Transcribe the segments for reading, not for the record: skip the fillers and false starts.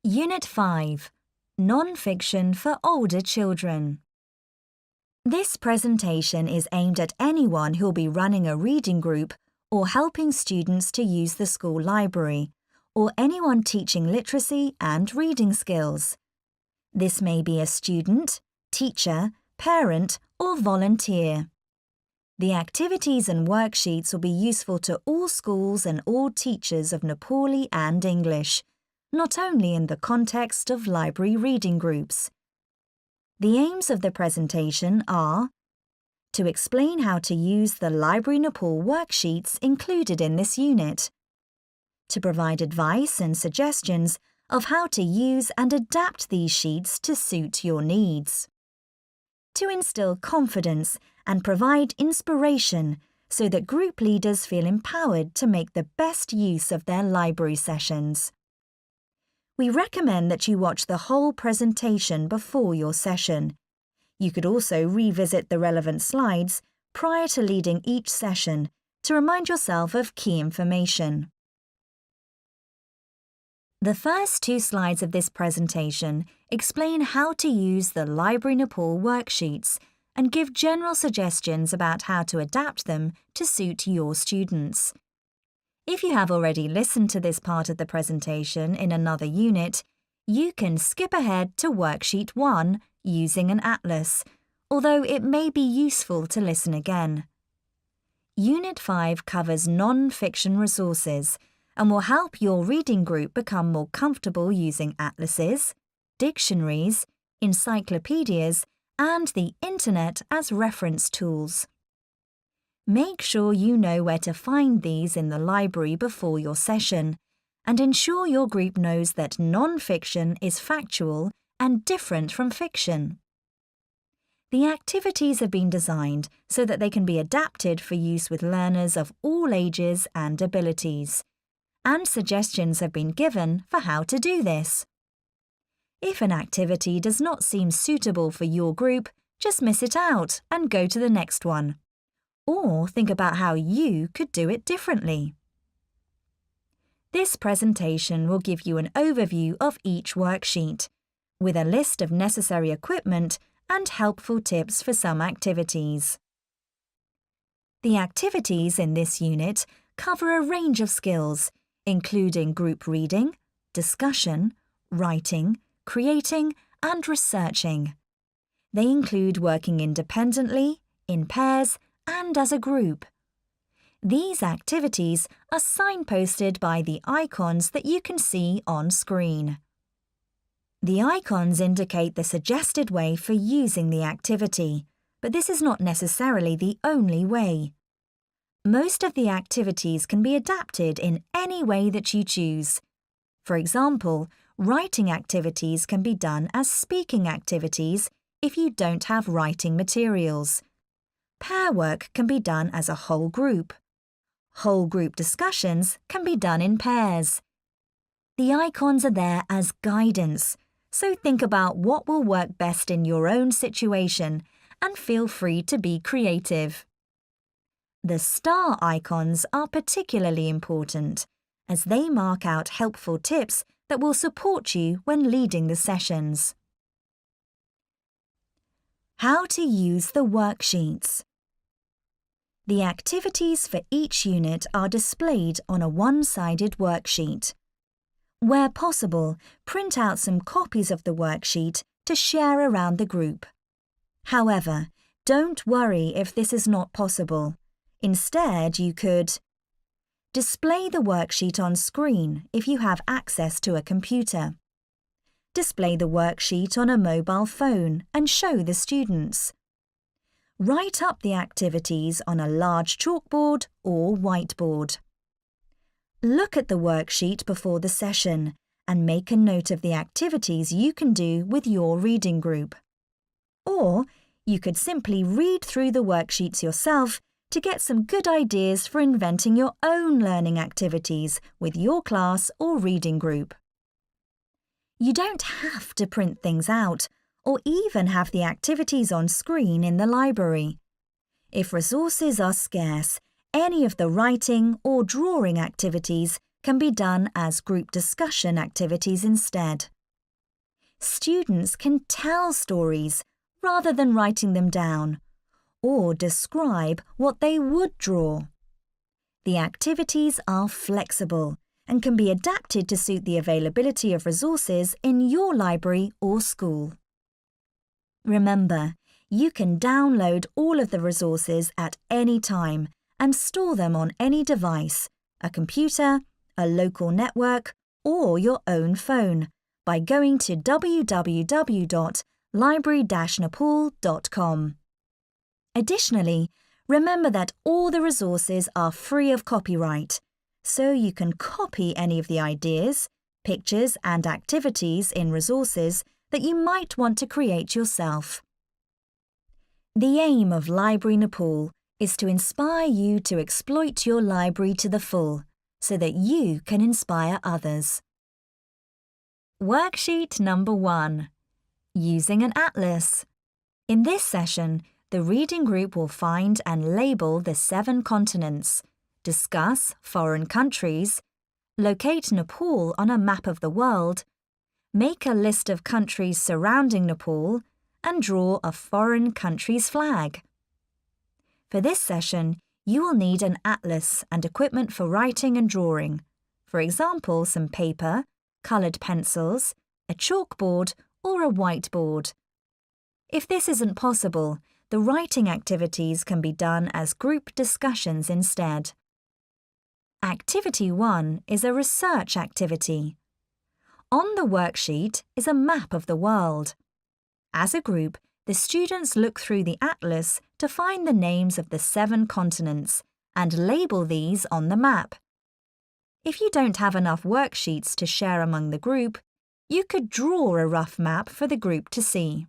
Unit 5. Non-fiction for older children. This presentation is aimed at anyone who'll be running a reading group or helping students to use the school library, or anyone teaching literacy and reading skills. This may be a student, teacher, parent, or volunteer. The activities and worksheets will be useful to all schools and all teachers of Nepali and English, not only in the context of library reading groups. The aims of the presentation are to explain how to use the Library Nepal worksheets included in this unit, to provide advice and suggestions of how to use and adapt these sheets to suit your needs, to instill confidence and provide inspiration so that group leaders feel empowered to make the best use of their library sessions. We recommend that you watch the whole presentation before your session. You could also revisit the relevant slides prior to leading each session to remind yourself of key information. The first 2 slides of this presentation explain how to use the Library Nepal worksheets and give general suggestions about how to adapt them to suit your students. If you have already listened to this part of the presentation in another unit, you can skip ahead to Worksheet 1 using an atlas, although it may be useful to listen again. Unit 5 covers non-fiction resources and will help your reading group become more comfortable using atlases, dictionaries, encyclopedias, and the Internet as reference tools. Make sure you know where to find these in the library before your session, and ensure your group knows that non-fiction is factual and different from fiction. The activities have been designed so that they can be adapted for use with learners of all ages and abilities, and suggestions have been given for how to do this. If an activity does not seem suitable for your group, just miss it out and go to the next one. Or think about how you could do it differently. This presentation will give you an overview of each worksheet, with a list of necessary equipment and helpful tips for some activities. The activities in this unit cover a range of skills, including group reading, discussion, writing, creating, and researching. They include working independently, in pairs, and as a group. These activities are signposted by the icons that you can see on screen. The icons indicate the suggested way for using the activity, but this is not necessarily the only way. Most of the activities can be adapted in any way that you choose. For example, writing activities can be done as speaking activities if you don't have writing materials. Pair work can be done as a whole group. Whole group discussions can be done in pairs. The icons are there as guidance, so think about what will work best in your own situation and feel free to be creative. The star icons are particularly important, as they mark out helpful tips that will support you when leading the sessions. How to use the worksheets. The activities for each unit are displayed on a one-sided worksheet. Where possible, print out some copies of the worksheet to share around the group. However, don't worry if this is not possible. Instead, you could display the worksheet on screen if you have access to a computer. Display the worksheet on a mobile phone and show the students. Write up the activities on a large chalkboard or whiteboard. Look at the worksheet before the session and make a note of the activities you can do with your reading group. Or you could simply read through the worksheets yourself to get some good ideas for inventing your own learning activities with your class or reading group. You don't have to print things out or even have the activities on screen in the library. If resources are scarce, any of the writing or drawing activities can be done as group discussion activities instead. students can tell stories rather than writing them down, or describe what they would draw. The activities are flexible and can be adapted to suit the availability of resources in your library or school. Remember, you can download all of the resources at any time and store them on any device, a computer, a local network, or your own phone by going to www.library-nepal.com. Additionally, remember that all the resources are free of copyright, so you can copy any of the ideas, pictures and activities in resources that you might want to create yourself. The aim of Library Nepal is to inspire you to exploit your library to the full so that you can inspire others. Worksheet number 1. Using an atlas. In this session, the reading group will find and label the 7 continents, discuss foreign countries, locate Nepal on a map of the world, make a list of countries surrounding Nepal, and draw a foreign country's flag. For this session, you will need an atlas and equipment for writing and drawing, for example, some paper, coloured pencils, a chalkboard, or a whiteboard. If this isn't possible, the writing activities can be done as group discussions instead. Activity 1 is a research activity. On the worksheet is a map of the world. As a group, the students look through the atlas to find the names of the 7 continents and label these on the map. If you don't have enough worksheets to share among the group, you could draw a rough map for the group to see.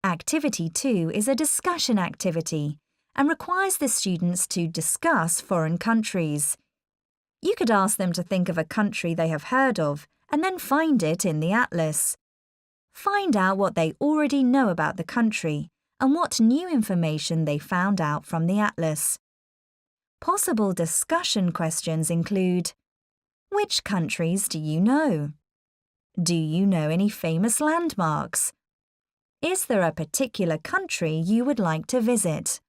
Activity 2 is a discussion activity and requires the students to discuss foreign countries. You could ask them to think of a country they have heard of and then find it in the atlas. Find out what they already know about the country and what new information they found out from the atlas. Possible discussion questions include: which countries do you know? Do you know any famous landmarks? Is there a particular country you would like to visit?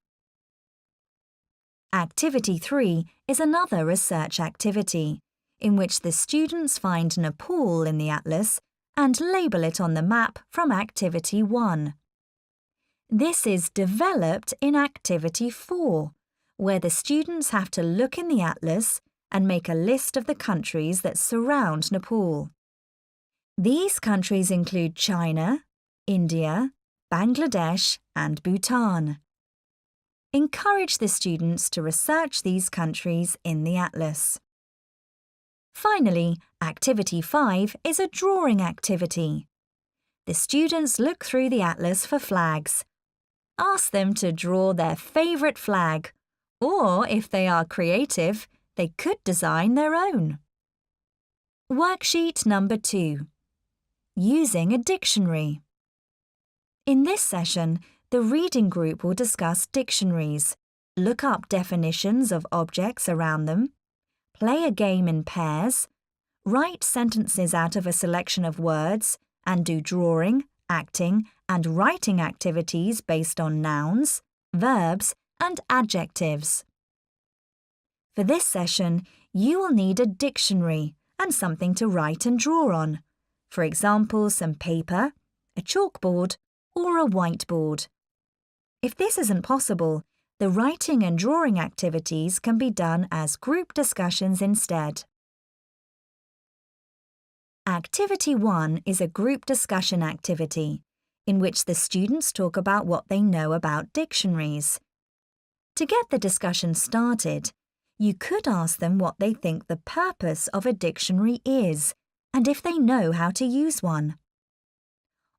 Activity 3 is another research activity, in which the students find Nepal in the atlas and label it on the map from Activity 1. This is developed in Activity 4, where the students have to look in the atlas and make a list of the countries that surround Nepal. These countries include China, India, Bangladesh, and Bhutan. Encourage the students to research these countries in the atlas. Finally, Activity 5 is a drawing activity. The students look through the atlas for flags. Ask them to draw their favourite flag, or if they are creative, they could design their own. Worksheet number 2. Using a dictionary. In this session, the reading group will discuss dictionaries, look up definitions of objects around them, play a game in pairs, write sentences out of a selection of words, and do drawing, acting, and writing activities based on nouns, verbs, and adjectives. For this session, you will need a dictionary and something to write and draw on. For example, some paper, a chalkboard, or a whiteboard. If this isn't possible, the writing and drawing activities can be done as group discussions instead. Activity 1 is a group discussion activity, in which the students talk about what they know about dictionaries. To get the discussion started, you could ask them what they think the purpose of a dictionary is, and if they know how to use one.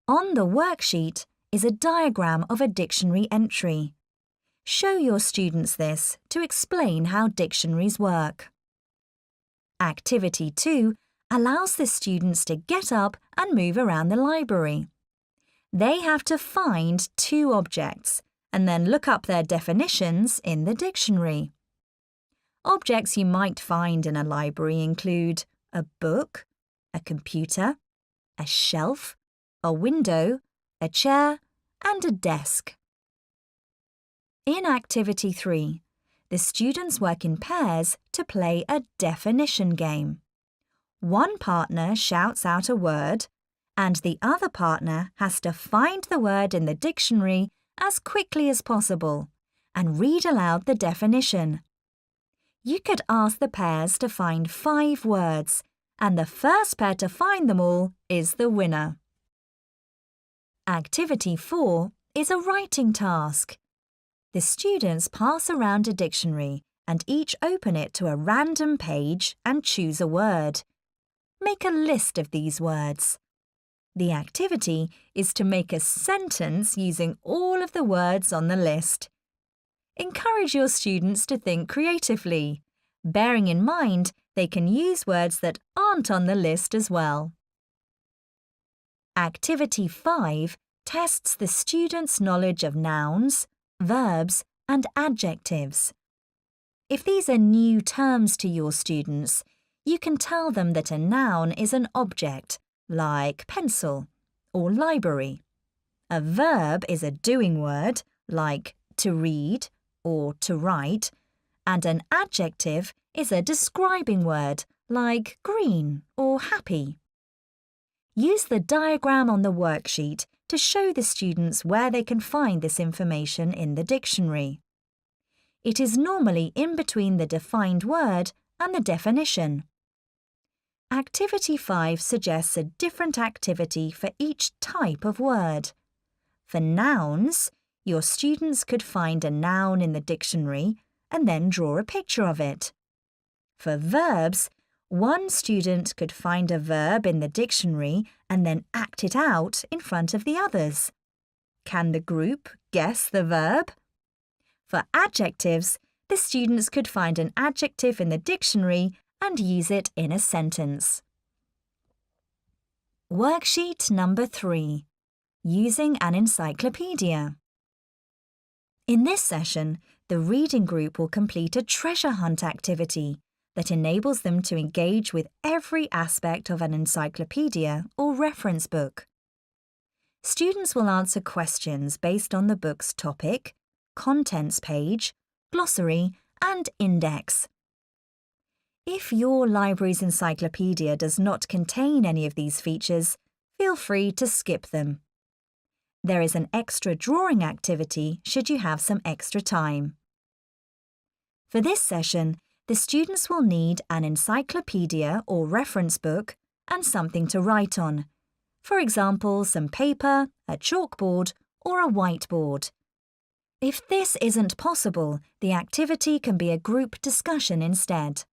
On the worksheet is a diagram of a dictionary entry. Show your students this to explain how dictionaries work. Activity 2 allows the students to get up and move around the library. They have to find 2 objects and then look up their definitions in the dictionary. Objects you might find in a library include a book, a computer, a shelf, a window, a chair, and a desk. In Activity 3, the students work in pairs to play a definition game. One partner shouts out a word, and the other partner has to find the word in the dictionary as quickly as possible and read aloud the definition. You could ask the pairs to find 5 words, and the first pair to find them all is the winner. Activity 4 is a writing task. The students pass around a dictionary and each open it to a random page and choose a word. Make a list of these words. The activity is to make a sentence using all of the words on the list. Encourage your students to think creatively, bearing in mind they can use words that aren't on the list as well. Activity 5 tests the students' knowledge of nouns, verbs, and adjectives. If these are new terms to your students, you can tell them that a noun is an object, like pencil or library. A verb is a doing word, like to read or to write, and an adjective is a describing word, like green or happy. Use the diagram on the worksheet to show the students where they can find this information in the dictionary. It is normally in between the defined word and the definition. Activity 5 suggests a different activity for each type of word. For nouns, your students could find a noun in the dictionary and then draw a picture of it. For verbs, one student could find a verb in the dictionary and then act it out in front of the others. Can the group guess the verb? For adjectives, the students could find an adjective in the dictionary and use it in a sentence. Worksheet number 3. Using an encyclopedia. In this session, the reading group will complete a treasure hunt activity that enables them to engage with every aspect of an encyclopedia or reference book. Students will answer questions based on the book's topic, contents page, glossary, and index. If your library's encyclopedia does not contain any of these features, feel free to skip them. There is an extra drawing activity should you have some extra time. For this session, the students will need an encyclopedia or reference book and something to write on. For example, some paper, a chalkboard, or a whiteboard. If this isn't possible, the activity can be a group discussion instead.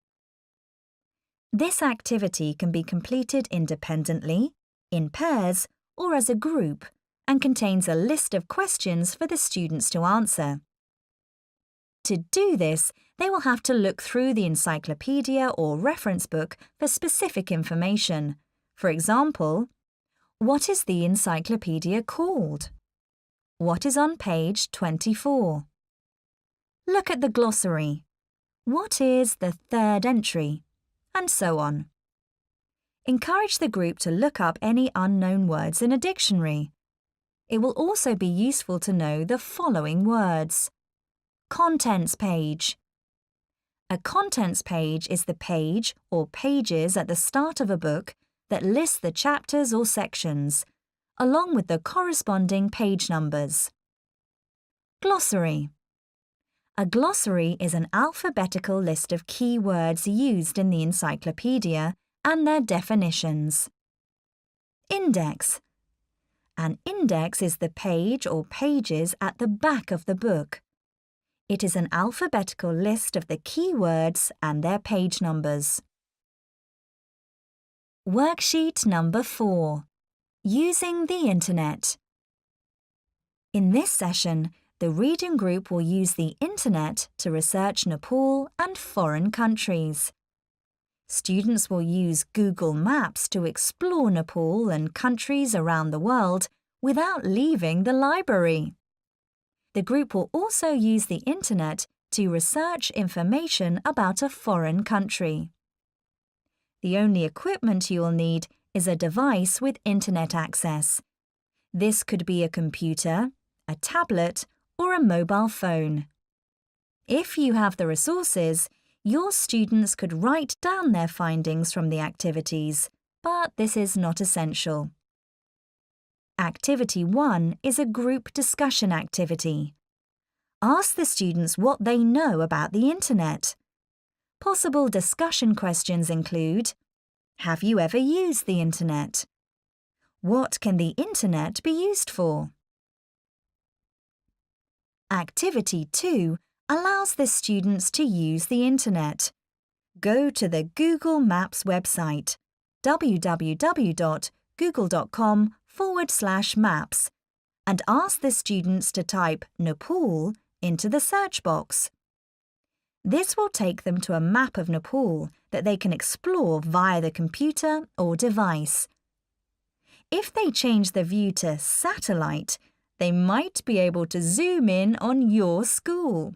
This activity can be completed independently, in pairs, or as a group, and contains a list of questions for the students to answer. To do this, they will have to look through the encyclopedia or reference book for specific information. For example, what is the encyclopedia called? What is on page 24? Look at the glossary. What is the third entry? And so on. Encourage the group to look up any unknown words in a dictionary. It will also be useful to know the following words. Contents page. A contents page is the page or pages at the start of a book that lists the chapters or sections, along with the corresponding page numbers. Glossary. A glossary is an alphabetical list of key words used in the encyclopedia and their definitions. Index. An index is the page or pages at the back of the book. It is an alphabetical list of the key words and their page numbers. Worksheet number 4. Using the Internet. In this session, the reading group will use the Internet to research Nepal and foreign countries. Students will use Google Maps to explore Nepal and countries around the world without leaving the library. The group will also use the Internet to research information about a foreign country. The only equipment you will need is a device with internet access. This could be a computer, a tablet, or a mobile phone. If you have the resources, your students could write down their findings from the activities, but this is not essential. Activity 1 is a group discussion activity. Ask the students what they know about the internet. Possible discussion questions include: have you ever used the internet? What can the internet be used for? Activity 2 allows the students to use the internet. Go to the Google Maps website, www.google.com/maps, and ask the students to type Nepal into the search box. This will take them to a map of Nepal that they can explore via the computer or device. If they change the view to satellite, they might be able to zoom in on your school.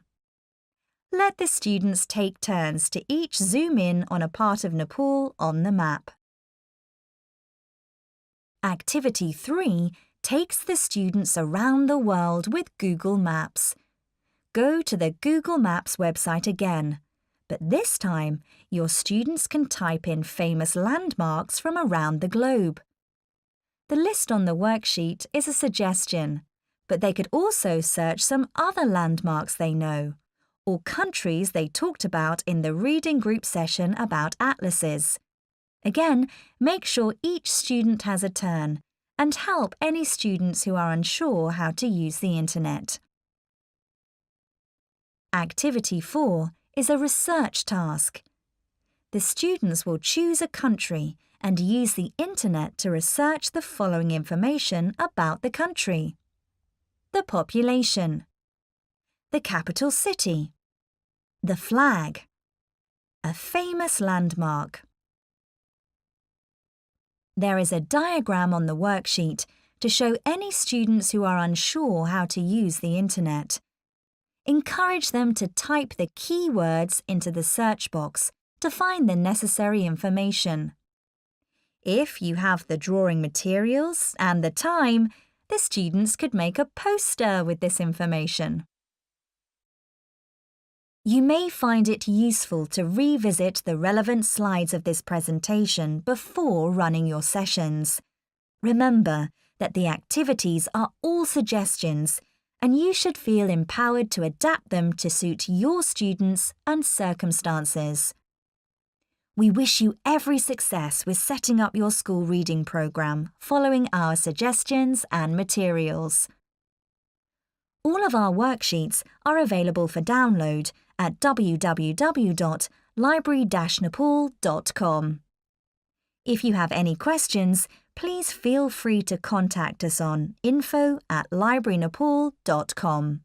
Let the students take turns to each zoom in on a part of Nepal on the map. Activity 3 takes the students around the world with Google Maps. Go to the Google Maps website again, but this time your students can type in famous landmarks from around the globe. The list on the worksheet is a suggestion, but they could also search some other landmarks they know, or countries they talked about in the reading group session about atlases. Again, make sure each student has a turn and help any students who are unsure how to use the internet. Activity 4 is a research task. The students will choose a country and use the internet to research the following information about the country: the population, the capital city, the flag, a famous landmark. There is a diagram on the worksheet to show any students who are unsure how to use the internet. Encourage them to type the keywords into the search box to find the necessary information. If you have the drawing materials and the time, the students could make a poster with this information. You may find it useful to revisit the relevant slides of this presentation before running your sessions. Remember that the activities are all suggestions, and you should feel empowered to adapt them to suit your students and circumstances. We wish you every success with setting up your school reading programme following our suggestions and materials. All of our worksheets are available for download at www.library-nepal.com. If you have any questions, please feel free to contact us on info@librarynepal.com.